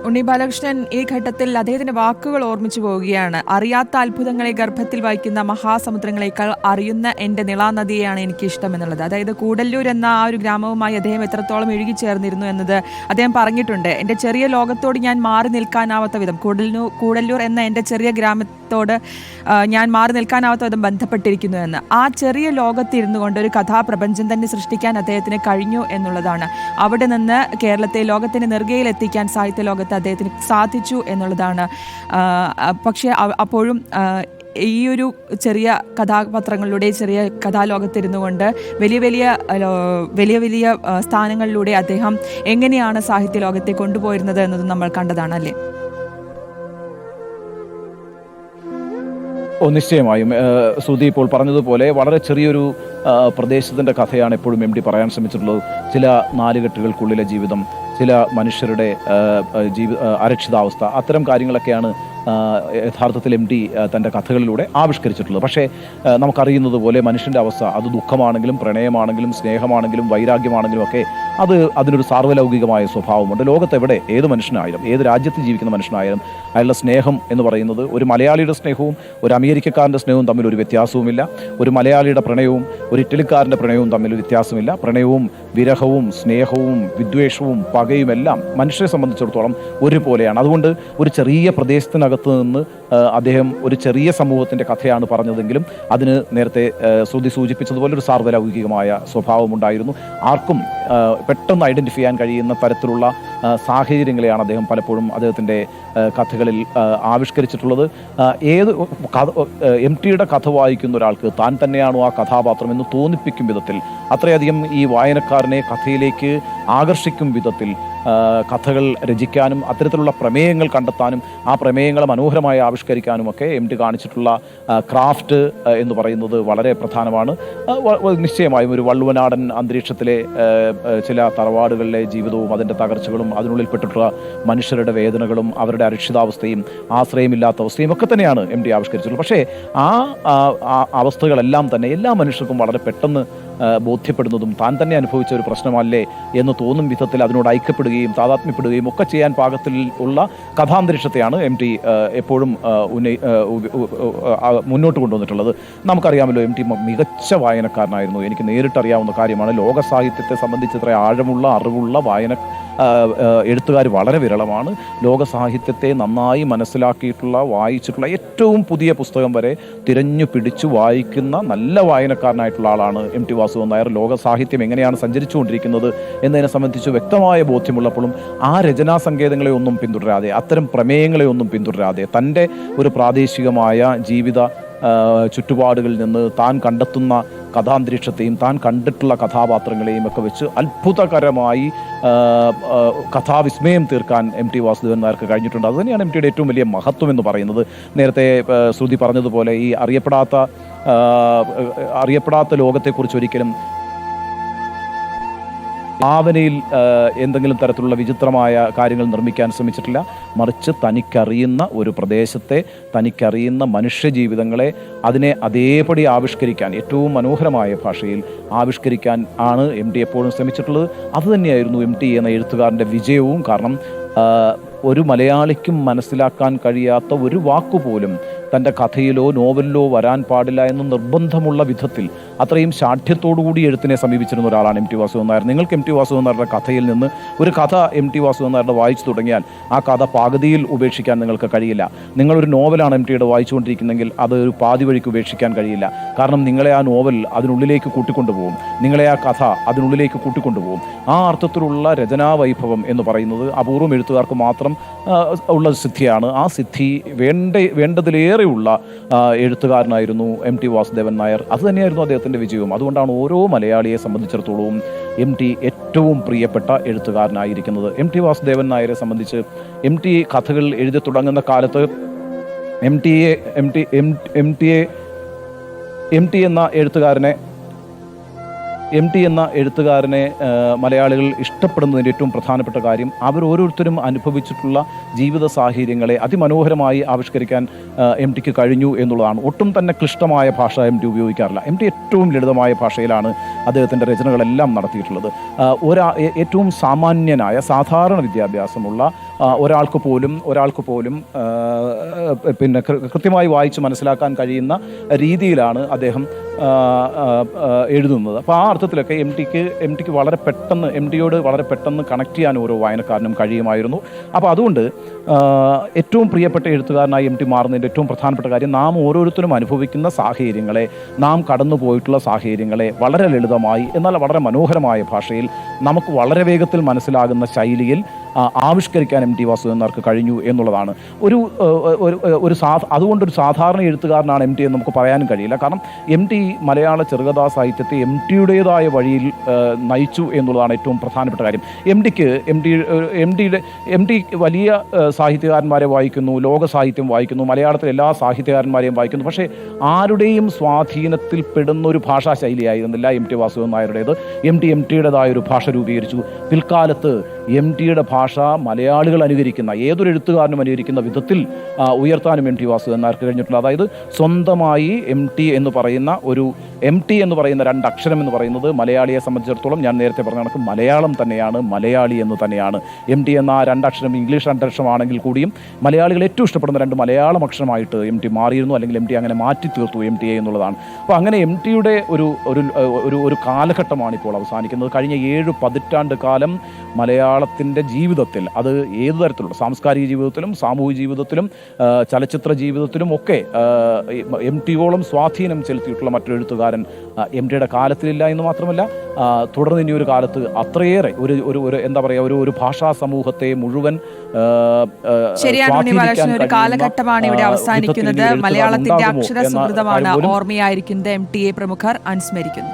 ഉണ്ണി ബാലകൃഷ്ണൻ ഈ ഘട്ടത്തിൽ അദ്ദേഹത്തിന്റെ വാക്കുകൾ ഓർമ്മിച്ചു പോവുകയാണ്. അറിയാത്ത അത്ഭുതങ്ങളെ ഗർഭത്തിൽ വഹിക്കുന്ന മഹാസമുദ്രങ്ങളെക്കാൾ അറിയുന്ന എൻ്റെ നിളാനദിയെയാണ് എനിക്കിഷ്ടം എന്നുള്ളത്. അതായത് കൂടല്ലൂർ എന്ന ആ ഒരു ഗ്രാമവുമായി അദ്ദേഹം എത്രത്തോളം ഇഴുകിച്ചേർന്നിരുന്നു എന്നത് അദ്ദേഹം പറഞ്ഞിട്ടുണ്ട്. എൻ്റെ ചെറിയ ലോകത്തോട് ഞാൻ മാറി നിൽക്കാനാവാത്ത വിധം, കൂടല്ലൂർ എന്ന എൻ്റെ ചെറിയ ഗ്രാമത്തോട് ഞാൻ മാറി നിൽക്കാനാവാത്ത വിധം ബന്ധപ്പെട്ടിരിക്കുന്നു എന്ന്. ആ ചെറിയ ലോകത്തിരുന്നു കൊണ്ട് ഒരു കഥാപ്രപഞ്ചം തന്നെ സൃഷ്ടിക്കാൻ അദ്ദേഹത്തിന് കഴിഞ്ഞു എന്നുള്ളതാണ്. അവിടെ നിന്ന് കേരളത്തെ ലോകത്തിന് നെറുകയിൽ എത്തിക്കാൻ സാഹിത്യ ലോകത്ത് അദ്ദേഹത്തിന് സാധിച്ചു എന്നുള്ളതാണ്. പക്ഷേ അപ്പോഴും ഈ ഒരു ചെറിയ കഥാപാത്രങ്ങളിലൂടെ, ചെറിയ കഥാലോകത്തിരുന്നു കൊണ്ട് വലിയ വലിയ സ്ഥാനങ്ങളിലൂടെ അദ്ദേഹം എങ്ങനെയാണ് സാഹിത്യ ലോകത്തെ കൊണ്ടുപോയിരുന്നത് എന്നതും നമ്മൾ കണ്ടതാണ്, അല്ലേ? നിശ്ചയമായും ശ്രുതി ഇപ്പോൾ പറഞ്ഞതുപോലെ വളരെ ചെറിയൊരു പ്രദേശത്തിൻ്റെ കഥയാണ് എപ്പോഴും എം ഡി പറയാൻ ശ്രമിച്ചിട്ടുള്ളത്. ചില നാലുകെട്ടുകൾക്കുള്ളിലെ ജീവിതം, ചില മനുഷ്യരുടെ അരക്ഷിതാവസ്ഥ, അത്തരം കാര്യങ്ങളൊക്കെയാണ് യഥാർത്ഥത്തിൽ എം ഡി തൻ്റെ കഥകളിലൂടെ ആവിഷ്കരിച്ചിട്ടുള്ളത്. പക്ഷേ നമുക്കറിയുന്നത് പോലെ മനുഷ്യൻ്റെ അവസ്ഥ, അത് ദുഃഖമാണെങ്കിലും പ്രണയമാണെങ്കിലും സ്നേഹമാണെങ്കിലും വൈരാഗ്യമാണെങ്കിലും ഒക്കെ അതിനൊരു സാർവലൗകികമായ സ്വഭാവമുണ്ട്. ലോകത്തെവിടെ ഏത് മനുഷ്യനായാലും, ഏത് രാജ്യത്ത് ജീവിക്കുന്ന മനുഷ്യനായാലും അയാളുടെ സ്നേഹം എന്ന് പറയുന്നത് ഒരു മലയാളിയുടെ സ്നേഹവും ഒരു അമേരിക്കക്കാരൻ്റെ സ്നേഹവും തമ്മിൽ ഒരു വ്യത്യാസവുമില്ല. ഒരു മലയാളിയുടെ പ്രണയവും ഒരു ഇറ്റലിക്കാരൻ്റെ പ്രണയവും തമ്മിൽ വ്യത്യാസമില്ല. പ്രണയവും വിരഹവും സ്നേഹവും വിദ്വേഷവും പകയും എല്ലാം മനുഷ്യരെ സംബന്ധിച്ചിടത്തോളം ഒരുപോലെയാണ്. അതുകൊണ്ട് ഒരു ചെറിയ പ്രദേശത്തിനകത്ത് നിന്ന് അദ്ദേഹം ഒരു ചെറിയ സമൂഹത്തിൻ്റെ കഥയാണ് പറഞ്ഞതെങ്കിലും അതിന് നേരത്തെ ശ്രുതി സൂചിപ്പിച്ചതുപോലെ ഒരു സാർവലൗകികമായ സ്വഭാവമുണ്ടായിരുന്നു. ആർക്കും പെട്ടെന്ന് ഐഡൻറ്റിഫൈ ചെയ്യാൻ കഴിയുന്ന തരത്തിലുള്ള സാഹചര്യങ്ങളെയാണ് അദ്ദേഹം പലപ്പോഴും അദ്ദേഹത്തിൻ്റെ കഥകളിൽ ആവിഷ്കരിച്ചിട്ടുള്ളത്. എം ടിയുടെ കഥ വായിക്കുന്ന ഒരാൾക്ക് താൻ തന്നെയാണോ ആ കഥാപാത്രം എന്ന് തോന്നിപ്പിക്കും വിധത്തിൽ, അത്രയധികം ഈ വായനക്കാരനെ കഥയിലേക്ക് ആകർഷിക്കും വിധത്തിൽ കഥകൾ രചിക്കാനും അത്തരത്തിലുള്ള പ്രമേയങ്ങൾ കണ്ടെത്താനും ആ പ്രമേയങ്ങളെ മനോഹരമായി ആവിഷ്കരിക്കാനുമൊക്കെ എം ടി കാണിച്ചിട്ടുള്ള ക്രാഫ്റ്റ് എന്ന് പറയുന്നത് വളരെ പ്രധാനമാണ്. നിശ്ചയമായും ഒരു വള്ളുവനാടൻ അന്തരീക്ഷത്തിലെ ചില തറവാടുകളിലെ ജീവിതവും അതിൻ്റെ തകർച്ചകളും അതിനുള്ളിൽപ്പെട്ടിട്ടുള്ള മനുഷ്യരുടെ വേദനകളും അവരുടെ അരക്ഷിതാവസ്ഥയും ആശ്രയമില്ലാത്ത അവസ്ഥയും ഒക്കെ തന്നെയാണ് എം ടി ആവിഷ്കരിച്ചിട്ടുള്ളത്. പക്ഷേ ആ അവസ്ഥകളെല്ലാം തന്നെ എല്ലാ മനുഷ്യർക്കും വളരെ പെട്ടെന്ന് ബോധ്യപ്പെടുന്നതും താൻ തന്നെ അനുഭവിച്ച ഒരു പ്രശ്നമല്ലേ എന്ന് തോന്നും വിധത്തിൽ അതിനോട് ഐക്യപ്പെടുകയും താതാത്മ്യപ്പെടുകയും ഒക്കെ ചെയ്യാൻ പാകത്തിൽ ഉള്ള കഥാന്തരീക്ഷത്തെയാണ് എം ടി എപ്പോഴും മുന്നോട്ട് കൊണ്ടുവന്നിട്ടുള്ളത്. നമുക്കറിയാമല്ലോ, എം ടി മികച്ച വായനക്കാരനായിരുന്നു. എനിക്ക് നേരിട്ടറിയാവുന്ന കാര്യമാണ്. ലോക സാഹിത്യത്തെ സംബന്ധിച്ച് ഇത്ര ആഴമുള്ള അറിവുള്ള എഴുത്തുകാർ വളരെ വിരളമാണ്. ലോക സാഹിത്യത്തെ നന്നായി മനസ്സിലാക്കിയിട്ടുള്ള, വായിച്ചിട്ടുള്ള ഏറ്റവും പുതിയ പുസ്തകം വരെ തിരഞ്ഞു പിടിച്ചു വായിക്കുന്ന നല്ല വായനക്കാരനായിട്ടുള്ള ആളാണ് എം ടി വാസുദേവൻ നായർ. ലോക സാഹിത്യം എങ്ങനെയാണ് സഞ്ചരിച്ചുകൊണ്ടിരിക്കുന്നത് എന്നതിനെ സംബന്ധിച്ച് വ്യക്തമായ ബോധ്യമുള്ളപ്പോഴും ആ രചനാ സങ്കേതങ്ങളെ ഒന്നും പിന്തുടരാതെ, അത്തരം പ്രമേയങ്ങളെ ഒന്നും പിന്തുടരാതെ, തൻ്റെ ഒരു പ്രാദേശികമായ ജീവിത ചുറ്റുപാടുകളിൽ നിന്ന് താൻ കണ്ടെത്തുന്ന കഥാന്തരീക്ഷത്തെയും താൻ കണ്ടിട്ടുള്ള കഥാപാത്രങ്ങളെയും ഒക്കെ വെച്ച് അത്ഭുതകരമായി കഥാവിസ്മയം തീർക്കാൻ എം ടി വാസുദേവൻ നായർക്ക് കഴിഞ്ഞിട്ടുണ്ട്. അതുതന്നെയാണ് എം ടിയുടെ ഏറ്റവും വലിയ മഹത്വം എന്ന് പറയുന്നത്. നേരത്തെ ശ്രുതി പറഞ്ഞതുപോലെ ഈ അറിയപ്പെടാത്ത ലോകത്തെക്കുറിച്ച് ഒരിക്കലും ഭാവനയിൽ എന്തെങ്കിലും തരത്തിലുള്ള വിചിത്രമായ കാര്യങ്ങൾ നിർമ്മിക്കാൻ ശ്രമിച്ചിട്ടില്ല. മറിച്ച് തനിക്കറിയുന്ന ഒരു പ്രദേശത്തെ, തനിക്കറിയുന്ന മനുഷ്യജീവിതങ്ങളെ അതിനെ അതേപടി ആവിഷ്കരിക്കാൻ, ഏറ്റവും മനോഹരമായ ഭാഷയിൽ ആവിഷ്കരിക്കാൻ ആണ് എം ടി എപ്പോഴും ശ്രമിച്ചിട്ടുള്ളത്. അതുതന്നെയായിരുന്നു എം ടി എന്ന എഴുത്തുകാരൻ്റെ വിജയവും. കാരണം ഒരു മലയാളിക്കും മനസ്സിലാക്കാൻ കഴിയാത്ത ഒരു വാക്കുപോലും തൻ്റെ കഥയിലോ നോവലിലോ വരാൻ പാടില്ല എന്ന് നിർബന്ധമുള്ള വിധത്തിൽ അത്രയും ശാഠ്യത്തോടുകൂടി എഴുത്തിനെ സമീപിച്ചിരുന്ന ഒരാളാണ് എം ടി വാസുദേവൻ നായർ. നിങ്ങൾക്ക് എം ടി വാസുദേവൻ നായരുടെ കഥയിൽ നിന്ന് ഒരു കഥ എം ടി വാസുദേവൻ നായരുടെ വായിച്ചു തുടങ്ങിയാൽ ആ കഥ പാതിയിൽ ഉപേക്ഷിക്കാൻ നിങ്ങൾക്ക് കഴിയില്ല. നിങ്ങളൊരു നോവലാണ് എം ടിയുടെ വായിച്ചുകൊണ്ടിരിക്കുന്നതെങ്കിൽ അത് ഒരു പാതി വഴിക്ക് ഉപേക്ഷിക്കാൻ കഴിയില്ല. കാരണം നിങ്ങളെ ആ നോവൽ അതിനുള്ളിലേക്ക് കൂട്ടിക്കൊണ്ടുപോകും, നിങ്ങളെ ആ കഥ അതിനുള്ളിലേക്ക് കൂട്ടിക്കൊണ്ടുപോകും. ആ അർത്ഥത്തിലുള്ള രചനാവൈഭവം എന്ന് പറയുന്നത് അപൂർവം എഴുത്തുകാർക്ക് മാത്രം ഉള്ള സിദ്ധിയാണ്. ആ സിദ്ധി വേണ്ടതിലേറെയുള്ള എഴുത്തുകാരനായിരുന്നു എം ടി വാസുദേവൻ നായർ. അതുതന്നെയായിരുന്നു അദ്ദേഹത്തിൻ്റെ വിജയവും. അതുകൊണ്ടാണ് ഓരോ മലയാളിയെ സംബന്ധിച്ചിടത്തോളവും എം ടി ഏറ്റവും പ്രിയപ്പെട്ട എഴുത്തുകാരനായിരിക്കുന്നത്. എം ടി വാസുദേവൻ നായരെ സംബന്ധിച്ച് എം ടി കഥകൾ എഴുതി തുടങ്ങുന്ന കാലത്ത് എം ടി എന്ന എഴുത്തുകാരനെ മലയാളികൾ ഇഷ്ടപ്പെടുന്നതിൻ്റെ ഏറ്റവും പ്രധാനപ്പെട്ട കാര്യം അവരോരോരുത്തരും അനുഭവിച്ചിട്ടുള്ള ജീവിത സാഹചര്യങ്ങളെ അതിമനോഹരമായി ആവിഷ്കരിക്കാൻ എം ടിക്ക് കഴിഞ്ഞു എന്നുള്ളതാണ്. ഒട്ടും തന്നെ ക്ലിഷ്ടമായ ഭാഷ എം ടി ഉപയോഗിക്കാറില്ല. എം ടി ഏറ്റവും ലളിതമായ ഭാഷയിലാണ് അദ്ദേഹത്തിൻ്റെ രചനകളെല്ലാം നടത്തിയിട്ടുള്ളത്. ഏറ്റവും സാമാന്യനായ സാധാരണ വിദ്യാഭ്യാസമുള്ള ഒരാൾക്ക് പോലും പിന്നെ കൃത്യമായി വായിച്ച് മനസ്സിലാക്കാൻ കഴിയുന്ന രീതിയിലാണ് അദ്ദേഹം എഴുതുന്നത്. അപ്പോൾ ആ അർത്ഥത്തിലൊക്കെ എം ടിക്ക് വളരെ പെട്ടെന്ന് യോട് വളരെ പെട്ടെന്ന് കണക്ട് ചെയ്യാൻ ഓരോ വായനക്കാരനും കഴിയുമായിരുന്നു. അപ്പോൾ അതുകൊണ്ട് ഏറ്റവും പ്രിയപ്പെട്ട എഴുത്തുകാരനായി എം ടി മാറുന്നതിൻ്റെ ഏറ്റവും പ്രധാനപ്പെട്ട കാര്യം നാം ഓരോരുത്തരും അനുഭവിക്കുന്ന സാഹചര്യങ്ങളെ, നാം കടന്നു പോയിട്ടുള്ള സാഹചര്യങ്ങളെ വളരെ ലളിതമായി എന്നാൽ വളരെ മനോഹരമായ ഭാഷയിൽ നമുക്ക് വളരെ വേഗത്തിൽ മനസ്സിലാകുന്ന ശൈലിയിൽ ആവിഷ്കരിക്കാൻ എം ടി വാസുദേവൻ നായർക്ക് കഴിഞ്ഞു എന്നുള്ളതാണ്. അതുകൊണ്ടൊരു സാധാരണ എഴുത്തുകാരനാണ് എം ടി എന്ന് നമുക്ക് പറയാനും കഴിയില്ല. കാരണം എം ടി മലയാള ചെറുകഥാ സാഹിത്യത്തെ എം ടിയുടേതായ വഴിയിൽ നയിച്ചു എന്നുള്ളതാണ് ഏറ്റവും പ്രധാനപ്പെട്ട കാര്യം. എം ടി വലിയ സാഹിത്യകാരന്മാരെ വായിക്കുന്നു, ലോക സാഹിത്യം വായിക്കുന്നു, മലയാളത്തിലെ എല്ലാ സാഹിത്യകാരന്മാരെയും വായിക്കുന്നു. പക്ഷേ ആരുടെയും സ്വാധീനത്തിൽ പെടുന്നൊരു ഭാഷാ ശൈലിയായിരുന്നില്ല എം ടി വാസുദേവൻ നായരുടേത്. എം ടിയുടേതായ ഒരു ഭാഷ രൂപീകരിച്ചു. പിൽക്കാലത്ത് എം ടിയുടെ ഭാഷ മലയാളികൾ അനുകരിക്കുന്ന, ഏതൊരു എഴുത്തുകാരനും അനുകരിക്കുന്ന വിധത്തിൽ ഉയർത്താനും എം ടി വാസുദേവൻ നായർക്ക് കഴിഞ്ഞിട്ടുണ്ട്. അതായത് സ്വന്തമായി എം ടി എന്ന് പറയുന്ന രണ്ടക്ഷരം എന്ന് പറയുന്നത് മലയാളിയെ സംബന്ധിച്ചിടത്തോളം, ഞാൻ നേരത്തെ പറഞ്ഞ കണക്ക് മലയാളം തന്നെയാണ്, മലയാളി എന്ന് തന്നെയാണ്. എം ടി എന്ന ആ രണ്ടക്ഷരം ഇംഗ്ലീഷ് രണ്ടക്ഷരമാണെങ്കിൽ കൂടിയും മലയാളികൾ ഏറ്റവും ഇഷ്ടപ്പെടുന്ന രണ്ട് മലയാളം അക്ഷരമായിട്ട് എം ടി മാറിയിരുന്നു, അല്ലെങ്കിൽ എം ടി അങ്ങനെ മാറ്റി തീർത്തു എം ടി എന്നുള്ളതാണ്. അപ്പോൾ അങ്ങനെ എം ടിയുടെ ഒരു കാലഘട്ടമാണ് ഇപ്പോൾ അവസാനിക്കുന്നത്. കഴിഞ്ഞ 7 പതിറ്റാണ്ട് കാലം മലയാളത്തിൻ്റെ ജീവിതത്തിൽ, അത് ഏതു തരത്തിലുള്ള സാംസ്കാരിക ജീവിതത്തിലും സാമൂഹിക ജീവിതത്തിലും ചലച്ചിത്ര ജീവിതത്തിലും ഒക്കെ എം ടിയോളം സ്വാധീനം ചെലുത്തിയിട്ടുള്ള മറ്റൊരു എഴുത്തുകാരൻ എം ടിയുടെ കാലത്തിലില്ല എന്ന് മാത്രമല്ല, തുടർന്ന് ഇനി ഒരു കാലത്ത് അത്രയേറെ ഒരു എന്താ പറയുക, ഒരു ഭാഷാ സമൂഹത്തെ മുഴുവൻ ഒരു കാലഘട്ടമാണ് ഇവിടെ അവസാനിക്കുന്നത്. മലയാളത്തിന്റെ അക്ഷര സുഹൃതമാണ് ഓർമ്മയായിരിക്കുന്നത്. എം ടി എ പ്രമുഖർ അനുസ്മരിക്കുന്നു.